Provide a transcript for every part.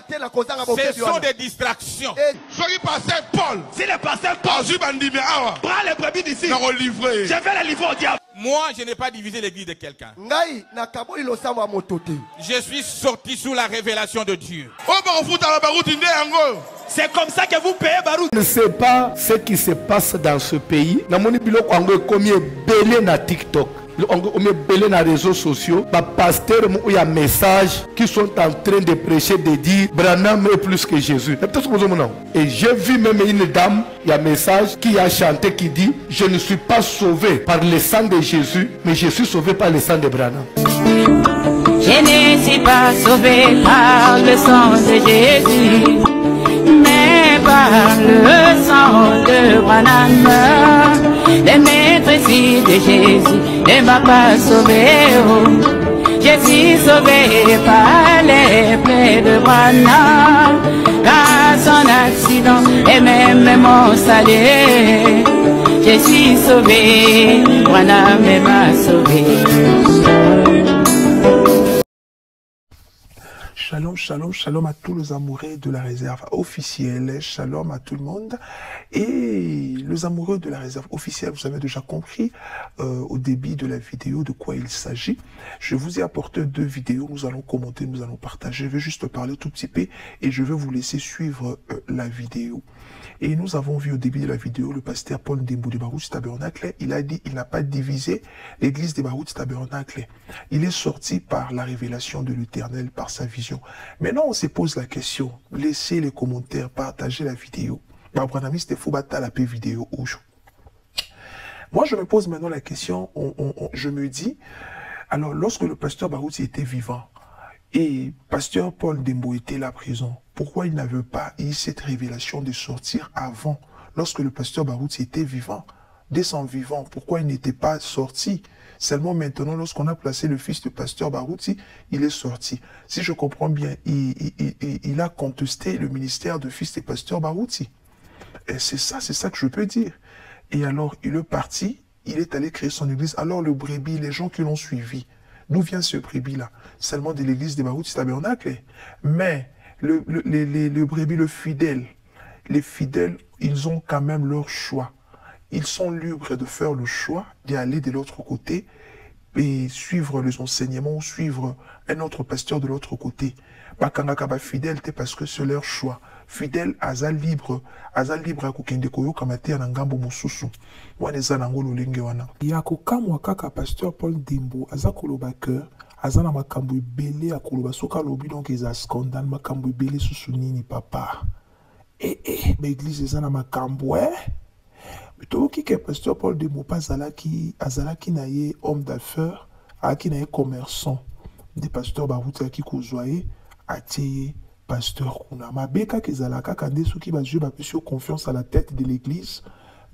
Ce sont des distractions. Soyez pasteur Paul. Si le pasteur Paul prend les brebis d'ici, je vais les livrer au diable. Moi, je n'ai pas divisé l'église de quelqu'un. Je suis sorti sous la révélation de Dieu. C'est comme ça que vous payez Baroud. Je ne sais pas ce qui se passe dans ce pays. Namoni biloko ango komi belé na TikTok. On met belé dans les réseaux sociaux. Les pasteurs ont un message qui sont en train de prêcher, de dire Branham est plus que Jésus. Et j'ai vu même une dame, il y a un message qui a chanté qui dit je ne suis pas sauvé par le sang de Jésus, mais je suis sauvé par le sang de Branham. Je ne suis pas sauvé par le sang de Jésus, mais par le sang de Branham. Le maître fils de Jésus ne m'a pas sauvé. Oh. Je suis sauvé par les plaies de Branham, car son accident est même mon salut. Je suis sauvé, Branham m'a sauvé. Shalom, shalom, shalom à tous les amoureux de la réserve officielle. Shalom à tout le monde. Et les amoureux de la réserve officielle, vous avez déjà compris au début de la vidéo de quoi il s'agit. Je vous ai apporté 2 vidéos. Nous allons commenter, nous allons partager. Je vais juste parler tout petit peu et je vais vous laisser suivre la vidéo. Et nous avons vu au début de la vidéo le pasteur Paul Ndembo de Baruch Tabernacle. Il a dit il n'a pas divisé l'église de Baruch Tabernacle. Il est sorti par la révélation de l'Éternel, par sa vision. Maintenant, on se pose la question. Laissez les commentaires, partagez la vidéo. Moi, je me pose maintenant la question. Je me dis, alors, lorsque le pasteur Baruch était vivant, et pasteur Paul Ndembo était là présent, pourquoi il n'avait pas eu cette révélation de sortir avant, lorsque le pasteur Baruch était vivant, dès son vivant, pourquoi il n'était pas sorti? Seulement maintenant, lorsqu'on a placé le fils du pasteur Baruch, il est sorti. Si je comprends bien, il a contesté le ministère de fils du pasteur Baruch. Et c'est ça que je peux dire. Et alors, il est parti, il est allé créer son église. Alors, le brebis, les gens qui l'ont suivi, d'où vient ce brebis-là? Seulement de l'église de Baruch Tabernacle. Mais le brebis, les fidèles, ils ont quand même leur choix. Ils sont libres de faire le choix d'aller de l'autre côté et suivre les enseignements ou suivre un autre pasteur de l'autre côté. Bakangaka fidèle, parce que c'est leur choix. Fidèle, aza libre à kokende koyo kamate na ngambo mususu. Wana za nango lolenge wana. Ya kokamwa kaka pasteur Paul Ndembo aza koloba que aza na makambo ebele ya koloba soka lobi donc eza scandale makambo ebele susu nini papa. L'église eza na makambo Plutôt que pasteur Paul Ndembo azalaki na ye homme d'affaires, aki na ye commerçant. Des pasteurs Baruch ki kozwaye atie pasteur kuna mabeka kezalaka kande soki bazwe bapesio confiance à la tête de l'église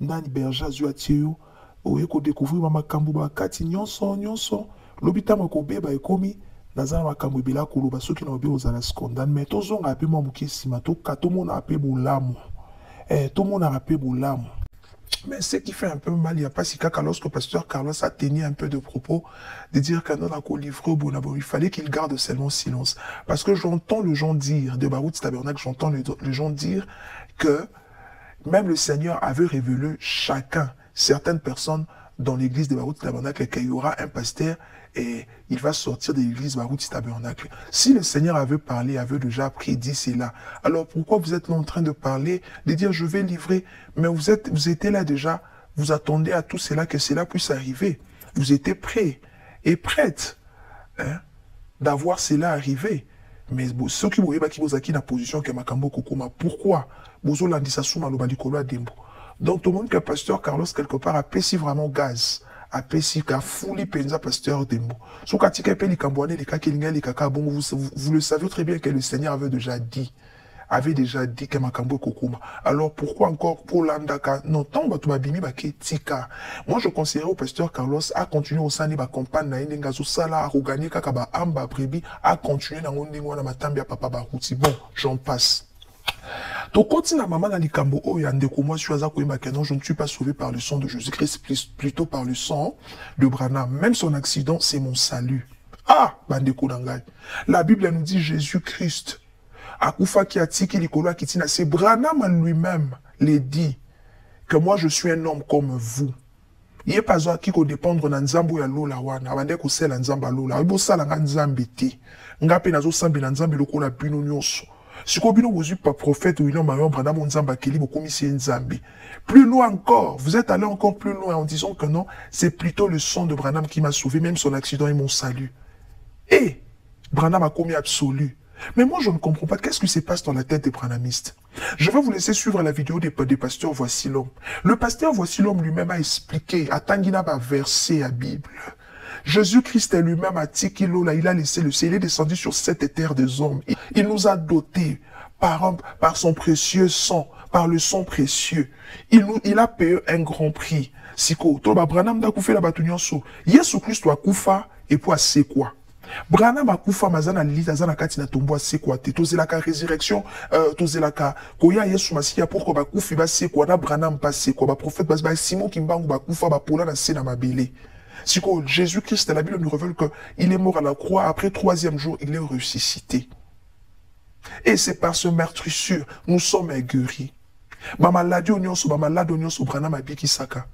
nani berger azwa tio oye ko découvrir makambo bakati nyonso lobitama ko beba ekomi nazana makambo ebela koloba soki na obe ozala scandale mais tozonga ape mwa moke sima to katomona ape bolamu tomona ape bolamu. Mais ce qui fait un peu mal, il n'y a pas si qu'à lorsque pasteur Carlos a tenu un peu de propos, de dire qu'un homme a livré au Bonabo, il fallait qu'il garde seulement silence. Parce que j'entends les gens dire, de Baruch Tabernacle, j'entends les gens dire que même le Seigneur avait révélé chacun, certaines personnes dans l'église de Baruch Tabernacle, qu'il y aura un pasteur et il va sortir de l'église Baruch Tabernacle. Si le Seigneur avait parlé, avait déjà prédit cela, alors pourquoi vous êtes là en train de parler, de dire je vais livrer, mais vous étiez là déjà, vous attendez à tout cela, que cela puisse arriver. Vous étiez prêts et prêtes d'avoir cela arrivé. Mais ceux qui voyaient qui vous acquis la position que Makambo Kokoma, pourquoi vous landisa souma lo badikolo dembo. Donc tout le monde que pasteur Carlos quelque part a payé vraiment gaz. A pesi ka fouli penza pasteur Dembo. So katika pe likambwane likaki linga likaka bon vous le savez très bien que le Seigneur avait déjà dit que makambo kokuma. Alors pourquoi encore pour landaka non tant ba to babimi ba ketika. Moi je conseillerais au pasteur Carlos à continuer au sani ba campagne na indenga zo sala a regagner kaka ba amba brebi à continuer na ndingo na matambi ya papa Baruti. Bon, j'en passe. Donc, continue à maman dans les cambo, oh, moi, je ne suis pas sauvé par le sang de Jésus-Christ, plutôt par le sang de Branham. Même son accident, c'est mon salut. Ah, Bandeko Nangai. La Bible nous dit Jésus-Christ Akufa qui a tiki likolo kitina, c'est Branham lui-même les dit que moi je suis un homme comme vous. Il n'y a pas besoin qui dépendre de Nzambo ya lola wana, abande ko sela Nzamba lola. Ibo sala nga Nzambe te. Ngape nazo sambi na Nzambe lokola bino nyonso. Siko bino bozu pas prophète William Marion Branham Nzamba keli bo komisi Nzambe. Plus loin encore, vous êtes allé encore plus loin en disant que non, c'est plutôt le sang de Branham qui m'a sauvé, même son accident et mon salut. Et Branham a commis absolu. Mais moi, je ne comprends pas qu'est-ce qui se passe dans la tête des branhamistes. Je vais vous laisser suivre la vidéo des pasteurs Voici l'homme. Le pasteur Voici l'homme lui-même a expliqué, à Tangina va verser la Bible. Jésus-Christ lui-même a dit qu'il a laissé le ciel, il est descendu sur cette terre des hommes. Il nous a dotés par son précieux sang, par le sang précieux. Il a payé un grand prix. Siko, to ba Branham da koufa la batunyonso. Yesu Christ wa koufa et pour c'est quoi? Branham a koufa mazana lita zana katina tombo c'est quoi? Tozelaka résurrection, tozelaka koya Yesu Masia pour ko ba koufi ba c'est quoi? Na Branham pas c'est quoi? Ba prophète ba Simon Kimbangu ba koufa ba pola na se na mabele. Siko Jésus-Christ, la Bible nous révèle que il est mort à la croix, après 3e jour, il est ressuscité. Et c'est par ce meurtrissure, nous sommes guéris. Ma maladie onyoso, Branham a biki saka.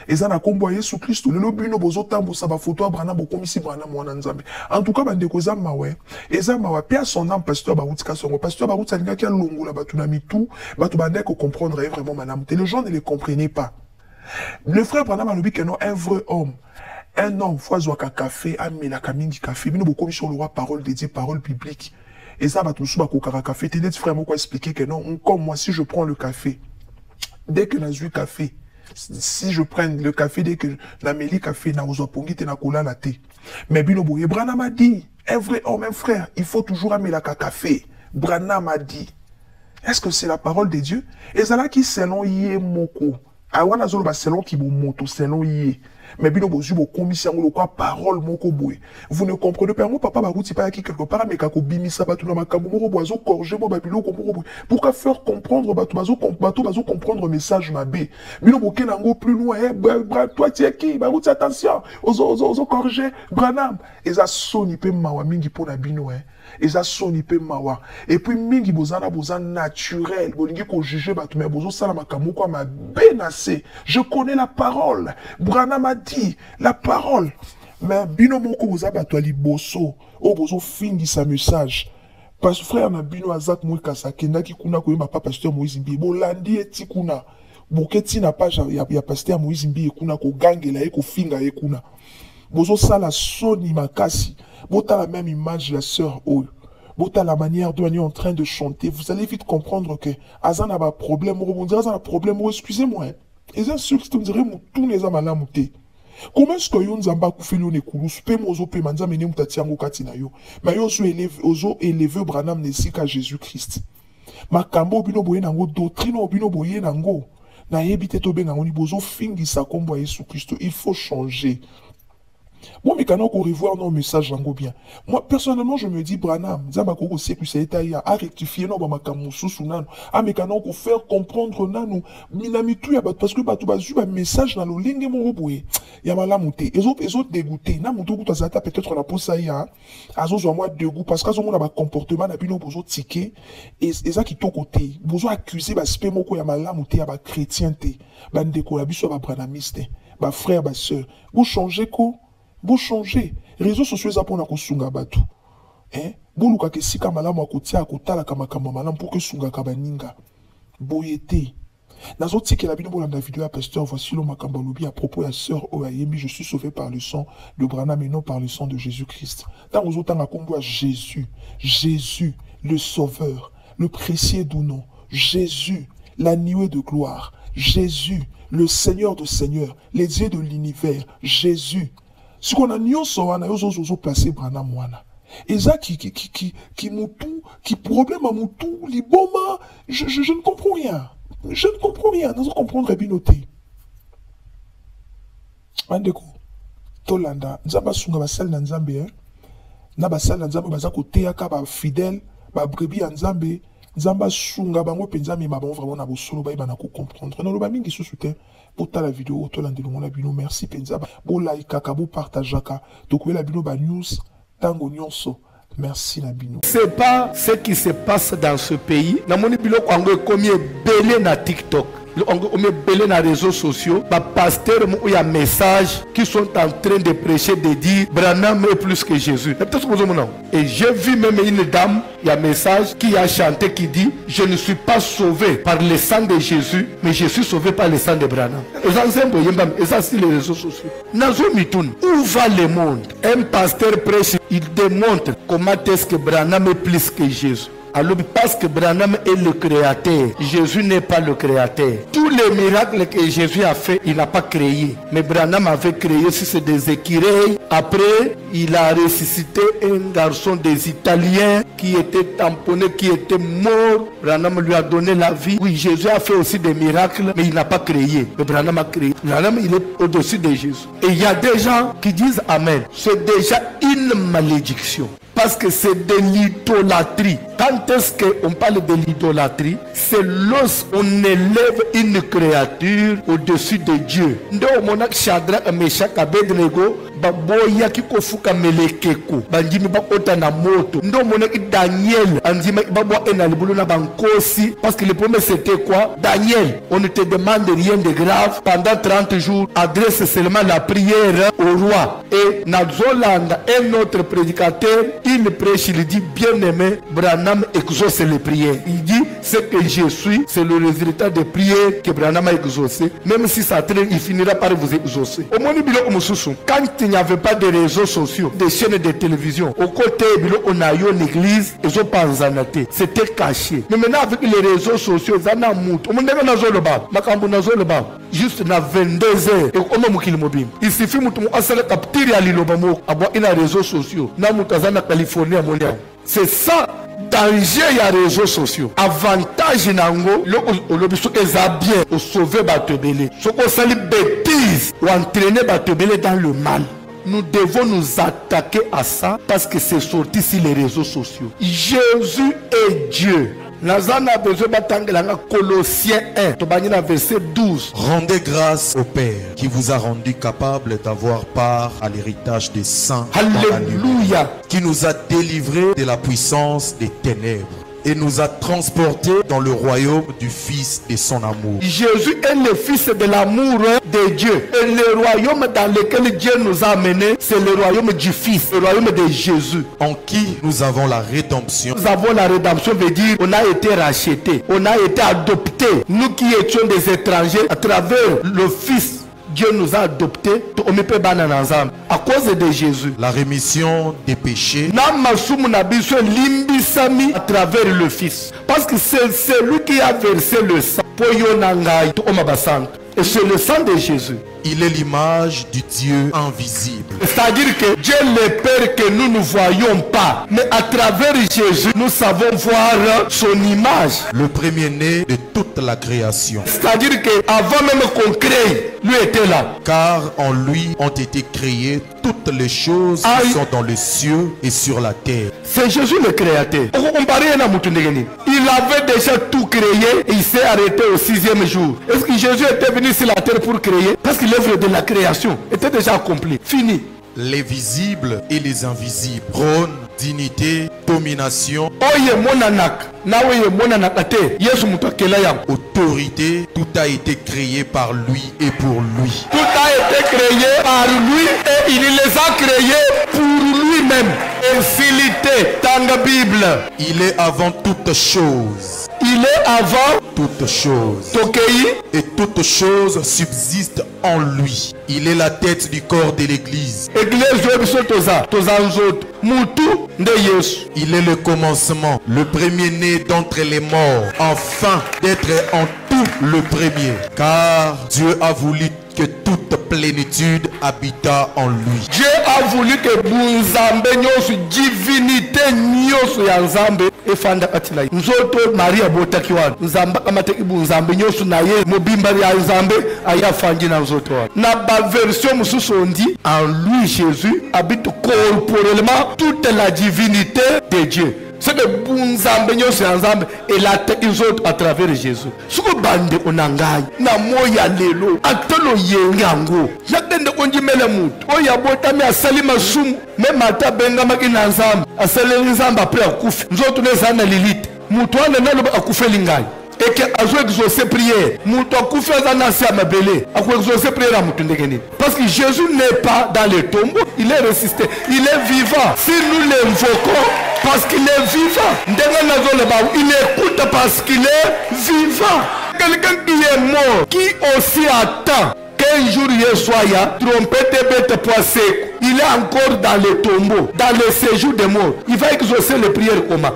Et ça n'a comboyé sous Christ. Le lobino bozo tambo sa ba photo Branham bo komisi Branham wana Nzambe. En tout cas bande ko za mawe. Et ça mawa pia son âme pasteur Barutika son pasteur Barutika linga ki longo la batu na mitu, batu bande ko comprendre vraiment madame. Les gens ne les comprenaient pas. Le frère Branham a dit que non un vrai homme. Un homme, foisoaka café, amela kamingi café, bino bo commission le roi parole dédiée, parole biblique. Et ça va tout sous bakokara café. T'es net frère, moi quoi expliquer que non, comme moi, si je prends le café, dès que j'ai eu café, si je prends le café, dès que la méli café, na ozo pongi te na kola la thé. Mais bino boye, Branham a dit, un vrai homme, un frère, il faut toujours amela café. Branham a dit. Est-ce que c'est la parole de Dieu? Et ça là qui selon yé moko. Awana zolo ba selon ki bo moto, selon yé. Mais bino bozu bo commission lo quoi parole moko boye. Vous ne comprenez pas, moi papa ba routi pa ki quelque part mais kako bimisa ba tout na makambo moko boazo corriger mo ba bilo ko moko boye. Pourquoi faire comprendre ba tout bazo comprendre message mabé. Bino bo kenango plus loin, toi tu es qui? Ba routi attention. Ozo corriger Branham. Et ça soni pe mawa mingi pona bino Et ça soni pe mawa. Et puis mingi bozana naturel, bolingi ko juger ba tout mais bozo sala makambo kwa mabé nassé. Je connais la parole. Branham a dit la parole. Mais bino moko boza bato liboso, o bozo fingi sa message. Parce que frère na bino azak mou kasakenda ki kuna ko yema pa pasteur Moïse Mbi. Bolandi eti kuna. Boketi na page ya pasteur Moïse Mbi kuna ko gangela e ko finga e kuna. Bozo sala soni makasi. Bota la même image la sœur Oyo. Bota la manière dont elle est en train de chanter. Vous allez vite comprendre que Azan a un problème. Azan a un problème. Excusez-moi. Et ça, c'est ce que vous direz, tous les hommes à la montée. Comment est-ce que vous avez fait le Nekoulous? Pe mozo pe manza mene mutatiango katina yo. Mais yo ozo élevé Branham nesika Jésus-Christ. Makambo bino boye nango doctrine bino boye nango. Na yebite to benga ngoni bozo fingi sa kombo Jésus Christ. Il faut changer. Moi, mais quand on revoit nos messages, j'en bien. Moi, personnellement, je me dis, Branham, Zambako, c'est que c'est à rectifier nos bamakamoussou sous nan. Ah, mais quand on faire comprendre nan, minamitu, parce que batu bazu, un message dans le ligne, mon roboué. Yamala mouté. Les autres dégoûtés. Na moutou, goût à peut-être la pose ça y a. Azos, moi, dégoût, parce qu'à ce moment, on a un comportement, n'a pas besoin de ticket. Et ça qui t'au côté. Besoin accuser, bah, spé moko, yamala mouté, y'a chrétienté. Bah, ndeko, la biso, bah, branamiste. Bah, frère, bah, sœur. Vous changez quoi? Vous changez. Réseaux sociaux ça pour na kosunga batu. Hein? Boluka ke sika malamu akotia akotala kama malamu pour que sunga kabaninga. Boyete. Nazoti que la bino bolanda vidéo à pasteur Voici le makambo lobi à propos de la sœur Oyayemi, je suis sauvé par le sang de Branham et non par le sang de Jésus-Christ. Dans aux autres combo à Jésus, Jésus le sauveur, le précieux du nom, Jésus, la nuée de gloire, Jésus, le Seigneur de Seigneurs, les dieux de l'univers, Jésus. Ce qu'on a nyonso wana yozo placer Branham wana. Et ça qui moutou, qui problème à moutou, liboma, je ne comprends rien. Je ne comprends rien. Nous comprendre binoté. Mandeko. Tolanda, nzamba sunga basal na nzambe na basal na nzambe bazako teaka ba fidèle, ba brebis nzambe, nzamba sunga bango penza mais bon vraiment na bosolo ba na ko comprendre. Non lo ba mingi sousute. Pour ta la vidéo, merci penza. Bo like, bo partageaka. Donc la vidéo ba news tango nyonso. Merci Nabino. C'est pas ce qui se passe dans ce pays. Namoni biloko ango komi belé na TikTok. On met belé dans les réseaux sociaux. Les pasteurs ont un message qui sont en train de prêcher, de dire Branham est plus que Jésus. Et j'ai vu même une dame, il y a un message qui a chanté qui dit je ne suis pas sauvé par le sang de Jésus, mais je suis sauvé par le sang de Branham. Et ça, c'est les réseaux sociaux. Où va le monde? Un pasteur prêche, il démontre comment est-ce que Branham est plus que Jésus. Alors parce que Branham est le créateur, Jésus n'est pas le créateur. Tous les miracles que Jésus a fait, il n'a pas créé. Mais Branham avait créé si c'est des écureuils. Après, il a ressuscité un garçon des Italiens qui était tamponné, qui était mort. Branham lui a donné la vie. Oui, Jésus a fait aussi des miracles, mais il n'a pas créé. Mais Branham a créé. Branham, il est au-dessus de Jésus. Et il y a des gens qui disent Amen. C'est déjà une malédiction. Parce que c'est de l'idolâtrie. Quand est-ce qu'on parle de l'idolâtrie? C'est lorsqu'on élève une créature au-dessus de Dieu. Ndo monak Shadrach, Meshach, Abednego, baboya kikofuka melekeko, bandimi bakota na moto. Ndo monak Daniel, andima babwa ena libulu na bankosi. Parce que le premier c'était quoi? Daniel, on ne te demande rien de grave. Pendant 30 jours, adresse seulement la prière au roi. Et Nazolanda, un autre prédicateur, il prêche, il dit bien-aimé, Branham exauce les prières. Il dit ce que je suis, c'est le résultat des prières que Branham a exaucé. Même si ça traîne, il finira par vous exaucer. Au moins, quand il n'y avait pas de réseaux sociaux, des chaînes de télévision, au côté, on a eu une église, ils ont pas en c'était caché. Mais maintenant, avec les réseaux sociaux, ils en ont mouté. On a juste na 22h et on a mukil mobile. Il suffit mutumu asala kaptiri alilobamo abo ina réseaux sociaux. Na mutazana Californie à Montréal. C'est ça danger ya réseaux sociaux. Avantage nango le lobiso eza bien au sauver batebele. Soko sali bêtise ou entraîner batebele dans le mal. Nous devons nous attaquer à ça parce que c'est sorti sur les réseaux sociaux. Jésus est Dieu. Nazana besoin batangela Colossiens 1, verset 12. Rendez grâce au Père qui vous a rendu capable d'avoir part à l'héritage des saints. Alléluia. Qui nous a délivrés de la puissance des ténèbres et nous a transportés dans le royaume du Fils de son amour. Jésus est le Fils de l'amour de Dieu. Et le royaume dans lequel Dieu nous a amenés, c'est le royaume du Fils, le royaume de Jésus. En qui nous avons la rédemption. Nous avons la rédemption, veut dire on a été rachetés, on a été adoptés. Nous qui étions des étrangers, à travers le Fils, Dieu nous a adoptés à cause de Jésus. La rémission des péchés. À travers le Fils. Parce que c'est celui qui a versé le sang. Et c'est le sang de Jésus. Il est l'image du Dieu invisible. C'est-à-dire que Dieu le Père que nous ne voyons pas. Mais à travers Jésus, nous savons voir son image. Le premier-né de toute la création. C'est-à-dire qu'avant même qu'on crée, lui était là. Car en lui ont été créées toutes les choses qui sont dans les cieux et sur la terre. C'est Jésus le créateur. Il avait déjà tout créé et il s'est arrêté au 6e jour. Est-ce que Jésus était venu sur la terre pour créer? Parce que l'œuvre de la création était déjà accomplie. Fini. Les visibles et les invisibles. Trône, dignité, domination. Autorité, tout a été créé par lui et pour lui. Tout a été créé par lui et il les a créés pour lui-même. Infinité dans la Bible. Il est avant toute chose. Il est avant toute chose. Et toute chose subsiste en lui. Il est la tête du corps de l'église. Il est le commencement, le premier-né d'entre les morts, afin d'être en tout le premier. Car Dieu a voulu que toute plénitude habita en lui. Dieu a voulu que bunzambe nyosu divinité nyosu ya nzambe efanda katina nzoto Maria botakiwa nzamba amateki bunzambe nyosu na ye mobimba ya nzambe ayafangi na nzoto na ba version mususu ndi en lui Jésus habite corporellement toute la divinité de Dieu. C'est que bunzambe nyosu ya nzambe elate izoto à travers Jésus. Suko bande onangai na moya lelo atolo yengango. okende konjimela mutu oyo abotami asali masumu meme ata abengamaki na nzambe asaleli nzambe apres akufe nzoto nezala na lilite mutu wana naloba akufeli ngai eke azo exaucer prière mutu akufi aza na nse ya mabele ako exaucer prière ya mutu ndenge nini parce que Jésus n'est pas dans les tombeaux, il est ressuscité, il est vivant. Si nous l'invoquons parce qu'il est vivant, il écoute parce qu'il est vivant. Quelqu'un qui est mort, qui aussi attend qu'un jour il soit là, trompette et bête poissé, il est encore dans le tombeau, dans le séjour des morts. Il va exaucer les prières comment?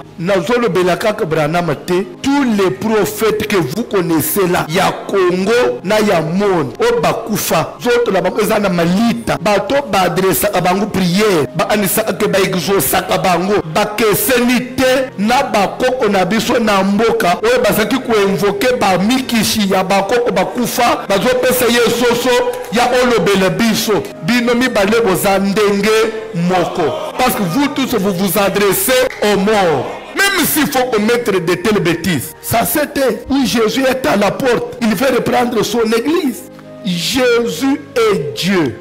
Tous les prophètes que vous connaissez là, il y a Congo, il y a monde, au Bakufa, d'autres là, il y a Malita, bato badressa abangu prière, ba anisa ke ba exaucer abangu, ba kesenite na ba koko na biso na mboka, o bazaki ko invoquer ba mikishi ya ba koko bakufa, bazo pesa yesoso ya olobele biso, binomi bale bozandenge moko. Parce que vous tous vous vous adressez aux morts. Même s'il faut commettre de telles bêtises. Ça c'était où Jésus est à la porte. Il veut reprendre son église. Jésus est Dieu.